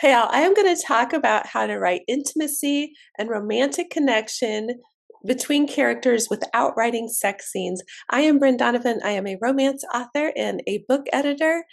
Hey, Al, I am going to talk about how to write intimacy and romantic connection between characters without writing sex scenes. I am Bryn Donovan. I am a romance author and a book editor.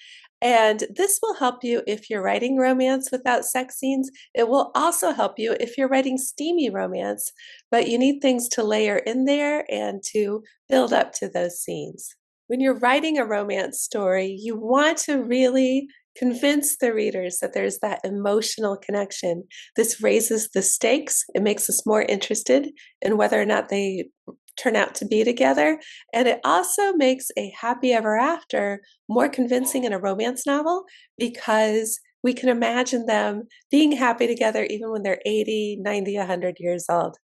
And this will help you if you're writing romance without sex scenes. It will also help you if you're writing steamy romance, but you need things to layer in there and to build up to those scenes. When you're writing a romance story, you want to really convince the readers that there's that emotional connection. This raises the stakes. It makes us more interested in whether or not they turn out to be together. And it also makes a happy ever after more convincing in a romance novel because we can imagine them being happy together even when they're 80, 90, 100 years old.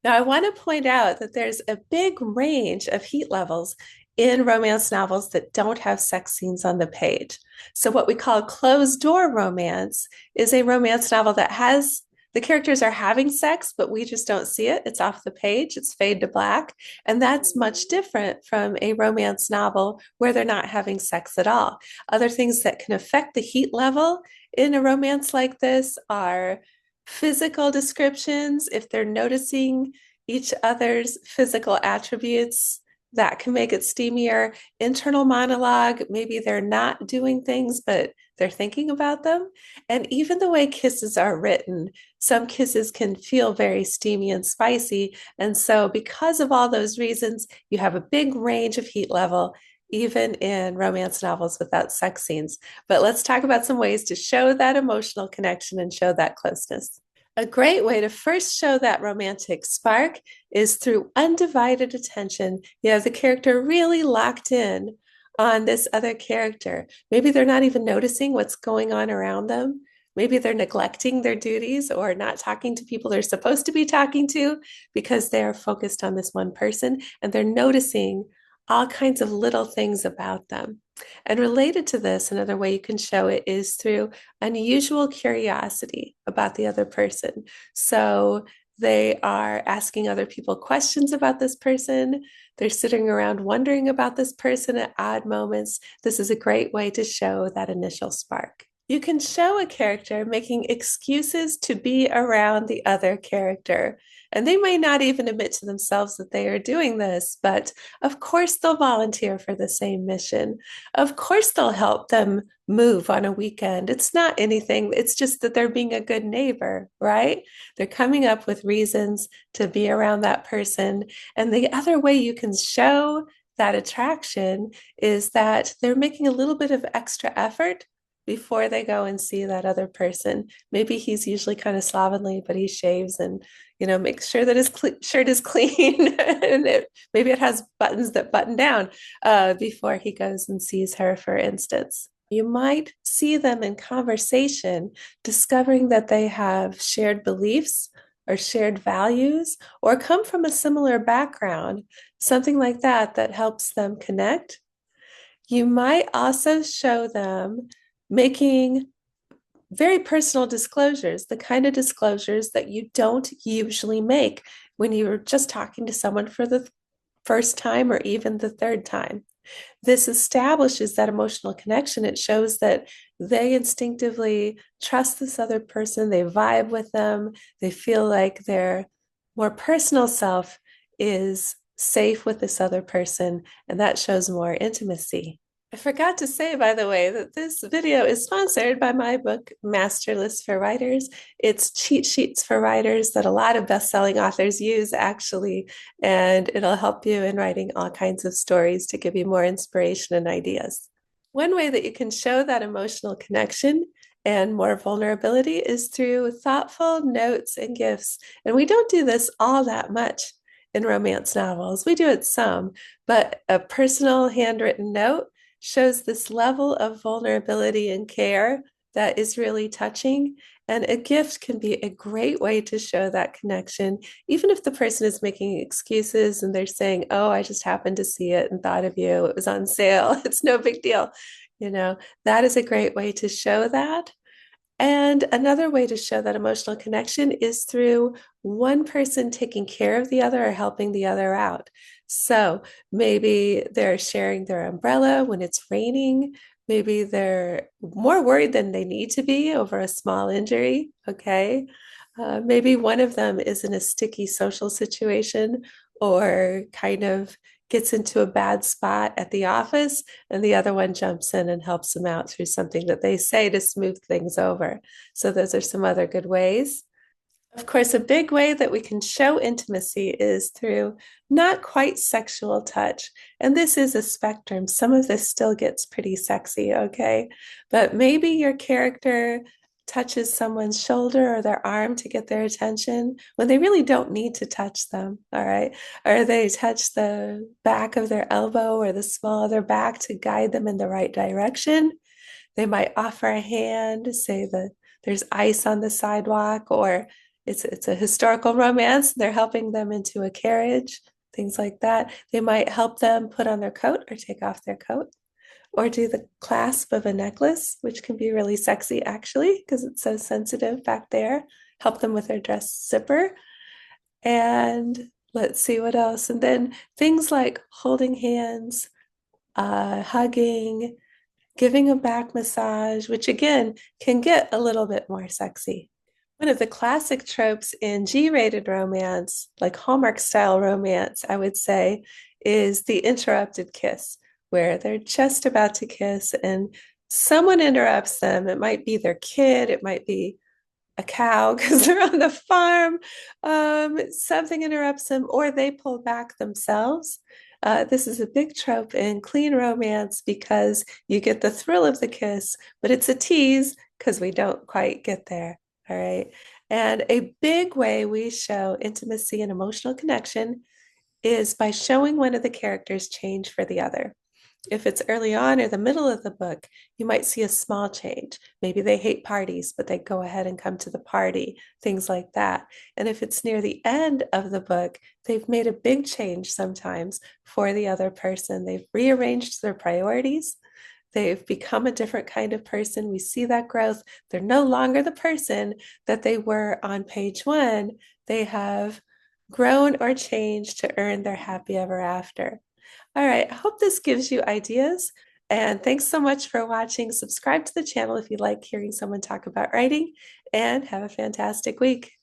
Now, I want to point out that there's a big range of heat levels in romance novels that don't have sex scenes on the page. So, what we call closed door romance is a romance novel that has the characters are having sex, but we just don't see it. It's off the page, it's fade to black. And that's much different from a romance novel where they're not having sex at all. Other things that can affect the heat level in a romance like this are physical descriptions, if they're noticing each other's physical attributes, that can make it steamier. Internal monologue, maybe they're not doing things, but they're thinking about them. And even the way kisses are written, some kisses can feel very steamy and spicy. And so, because of all those reasons, you have a big range of heat level, even in romance novels without sex scenes. But let's talk about some ways to show that emotional connection and show that closeness. A great way to first show that romantic spark is through undivided attention. You have the character really locked in on this other character. Maybe they're not even noticing what's going on around them. Maybe they're neglecting their duties or not talking to people they're supposed to be talking to because they're focused on this one person and they're noticing all kinds of little things about them. And related to this, another way you can show it is through unusual curiosity about the other person. So they are asking other people questions about this person. They're sitting around wondering about this person at odd moments. This is a great way to show that initial spark. You can show a character making excuses to be around the other character. And they may not even admit to themselves that they are doing this, but of course they'll volunteer for the same mission. Of course they'll help them move on a weekend. It's not anything, it's just that they're being a good neighbor, right? They're coming up with reasons to be around that person. And the other way you can show that attraction is that they're making a little bit of extra effort before they go and see that other person. Maybe he's usually kind of slovenly, but he shaves and makes sure that his shirt is clean and maybe it has buttons that button down before he goes and sees her, for instance. You might see them in conversation, discovering that they have shared beliefs or shared values or come from a similar background, something like that that helps them connect. You might also show them making very personal disclosures, the kind of disclosures that you don't usually make when you're just talking to someone for the first time or even the third time. This establishes that emotional connection. It shows that they instinctively trust this other person, they vibe with them, they feel like their more personal self is safe with this other person, and that shows more intimacy. I forgot to say, by the way, that this video is sponsored by my book, Master List for Writers. It's cheat sheets for writers that a lot of best-selling authors use, actually, and it'll help you in writing all kinds of stories to give you more inspiration and ideas. One way that you can show that emotional connection and more vulnerability is through thoughtful notes and gifts. And we don't do this all that much in romance novels. We do it some, but a personal handwritten note shows this level of vulnerability and care that is really touching. And a gift can be a great way to show that connection, even if the person is making excuses and they're saying, oh, I just happened to see it and thought of you. It was on sale. It's no big deal. That is a great way to show that. And another way to show that emotional connection is through one person taking care of the other or helping the other out. So maybe they're sharing their umbrella when it's raining. Maybe they're more worried than they need to be over a small injury. Okay. Maybe one of them is in a sticky social situation or kind of gets into a bad spot at the office, and the other one jumps in and helps them out through something that they say to smooth things over. So, those are some other good ways. Of course, a big way that we can show intimacy is through not quite sexual touch. And this is a spectrum. Some of this still gets pretty sexy, okay? But maybe your character touches someone's shoulder or their arm to get their attention when they really don't need to touch them, all right? Or they touch the back of their elbow or the small of their back to guide them in the right direction. They might offer a hand, say that there's ice on the sidewalk, or it's a historical romance. They're helping them into a carriage, things like that. They might help them put on their coat or take off their coat, or do the clasp of a necklace, which can be really sexy actually, because it's so sensitive back there. Help them with their dress zipper. And let's see what else. And then things like holding hands, hugging, giving a back massage, which again can get a little bit more sexy. One of the classic tropes in G-rated romance, like Hallmark style romance, I would say, is the interrupted kiss, where they're just about to kiss and someone interrupts them. It might be their kid, it might be a cow because they're on the farm. Something interrupts them, or they pull back themselves. This is a big trope in clean romance because you get the thrill of the kiss, but it's a tease because we don't quite get there. All right. And a big way we show intimacy and emotional connection is by showing one of the characters change for the other. If it's early on or the middle of the book, you might see a small change. Maybe they hate parties, but they go ahead and come to the party, things like that. And if it's near the end of the book, they've made a big change sometimes for the other person. They've rearranged their priorities. They've become a different kind of person. We see that growth. They're no longer the person that they were on page one. They have grown or changed to earn their happy ever after. All right, I hope this gives you ideas. And thanks so much for watching. Subscribe to the channel if you like hearing someone talk about writing, and have a fantastic week.